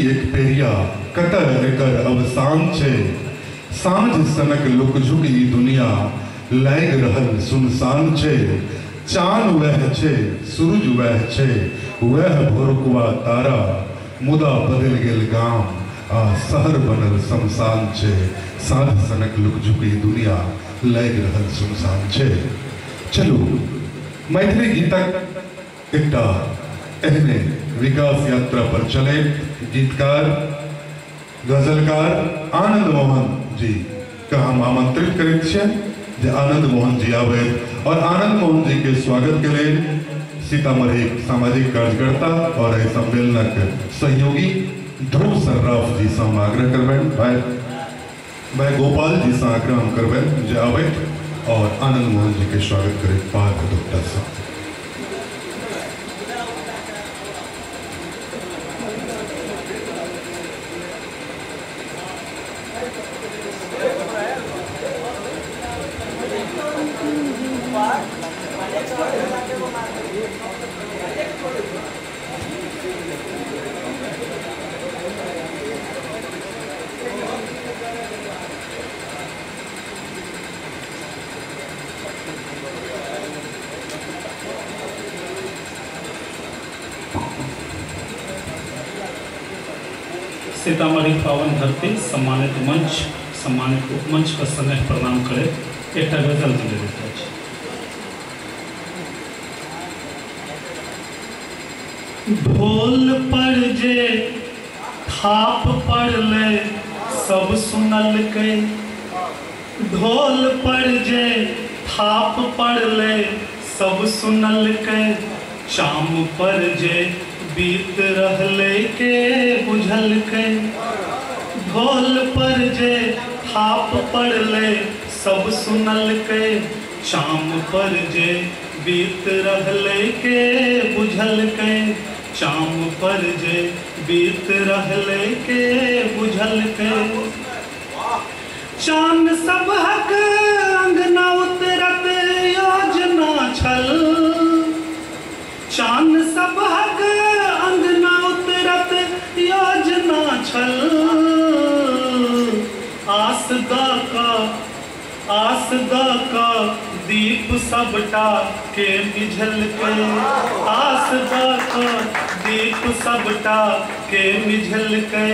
एक पेरिया कतर एकर अवसान छे। सांझ सनक लुक झुक ई दुनिया लाग रहल सुनसान छे। चांद वह छे, सूरज वह छे, वह भोरकुआ तारा। मुदा बदल गेल गाम आ शहर बनल शमशान छे। सांझ सनक लुक झुक ई दुनिया लाग रहल सुनसान छे। चलो मैथिली गीतक एकटा एहने विकास यात्रा पर चले। गीतकार गजलकार आनंद मोहन जी का हम आमंत्रित करैत छियै जे आनंद मोहन जी आवे और आनंद मोहन जी के स्वागत के लिए सीतामढ़ी सामाजिक कार्यकर्ता और एहि सम्मेलनक सहयोगी ध्रुव सर्राफ जी से हम आग्रह करबैन, भाई गोपाल जी से आग्रह हम करबैन जे आवे और आनंद मोहन जी के स्वागत करें पार्थ दुप्ता से। सीतामढ़ी पावन धरती सम्मानित मंच सम्मानित उपमंच पर स्नेह प्रणाम करे एक गजल दिले ढोल पर जे थाप पड़ले सब सुनल के। ढोल पर जे थाप पड़ले सब सुनल के। चाम पर जे बीत रहले के बुझल के। ढोल पर जे थाप पड़ले सब सुनल के। चाम पर जे बीत रहले के बुझल के। चाम पर जे बीत रहले के बुझल के। चांद सबहक अंगना उतरत योजना छल। चांद सबहक अंगना उतरत योजना छल। आस दा का दीप सबटा के मिझल के। आस दा का दीप सबटा के मिझल के।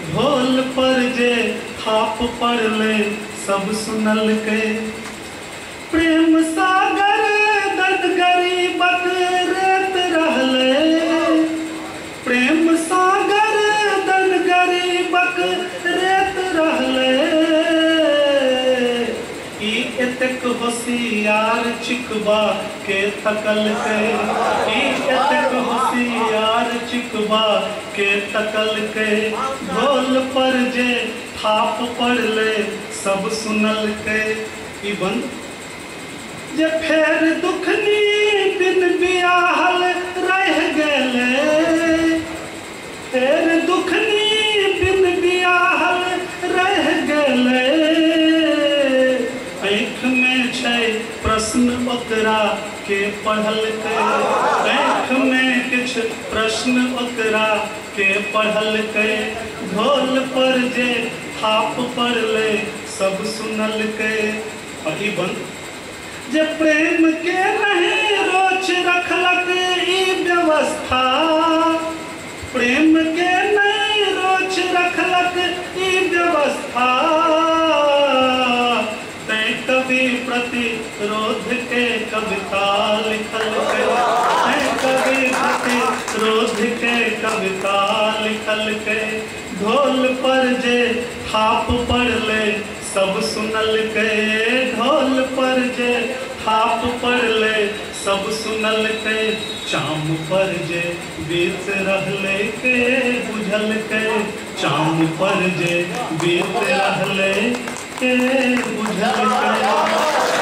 ढोल पर जे थाप पड़ले सब सुनल के। प्रेम सागर दर्द गरीबक रेत रहले। प्रेम सागर दर्द गरीबक रेत रहले। ई एतेक होशियार चिकबा के तकल के। ई एतेक होशियार चिकबा के तकल के। ढोल पर जे थाप पड़ले सब सुनल के। ई बंद जे फेर दुखनी बिन बियाहल रह गेले। फेर दुखनी बिन बियाहल रह गेले। आँख में छै प्रश्न ओकरा के पढ़ल के। आँख में किछ प्रश्न ओकरा के पढ़ल के। ढोल पर जे थाप पड़ले सब सुनल के। और ई बंद जे प्रेम के नहीं रोच रखलक ई व्यवस्था। प्रेम के नहीं रोच रखलक ई व्यवस्था। तै कवि प्रतिरोध के कविता लिखल के। तै कवि प्रतिरोध के कविता लिखल के। ढोल पर जे थाप पड़ले सब सुनल के। ढोल पर जे थाप पड़ले सब सुनल के। चाम पर जे बीत रहले के बुझल के। चाम पर जे बीत रहले के बुझल के।